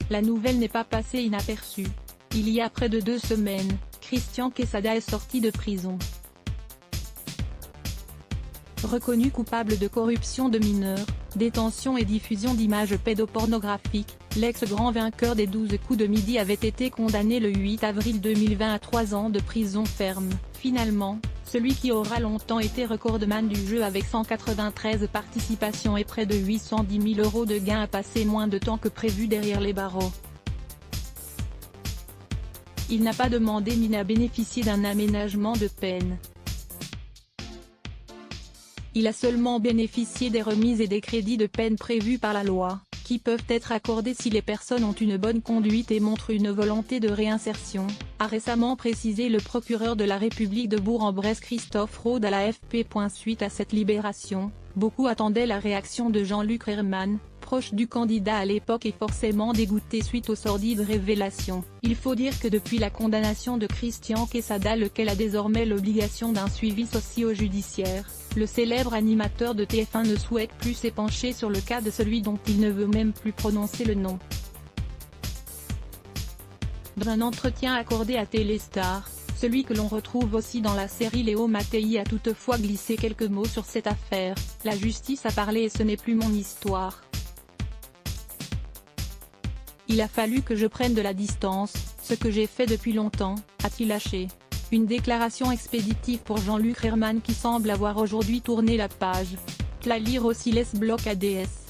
la nouvelle n'est pas passée inaperçue. Il y a près de 2 semaines, Christian Quesada est sorti de prison. Reconnu coupable de corruption de mineurs, détention et diffusion d'images pédopornographiques, l'ex-grand vainqueur des 12 coups de midi avait été condamné le 8 avril 2020 à 3 ans de prison ferme. Finalement, celui qui aura longtemps été recordman du jeu avec 193 participations et près de 810 000 € de gains a passé moins de temps que prévu derrière les barreaux. Il n'a pas demandé ni n'a bénéficié d'un aménagement de peine. Il a seulement bénéficié des remises et des crédits de peine prévus par la loi, qui peuvent être accordés si les personnes ont une bonne conduite et montrent une volonté de réinsertion, a récemment précisé le procureur de la République de Bourg-en-Bresse Christophe Rode à l'AFP. Suite à cette libération, beaucoup attendaient la réaction de Jean-Luc Reichmann, proche du candidat à l'époque et forcément dégoûté suite aux sordides révélations. Il faut dire que depuis la condamnation de Christian Quesada, lequel a désormais l'obligation d'un suivi socio-judiciaire, le célèbre animateur de TF1 ne souhaite plus s'épancher sur le cas de celui dont il ne veut même plus prononcer le nom. Dans un entretien accordé à Téléstar, celui que l'on retrouve aussi dans la série Léo Mattei a toutefois glissé quelques mots sur cette affaire. La justice a parlé et ce n'est plus mon histoire. Il a fallu que je prenne de la distance, ce que j'ai fait depuis longtemps, a-t-il lâché. Une déclaration expéditive pour Jean-Luc Reichmann qui semble avoir aujourd'hui tourné la page. À lire aussi les blocs ADS.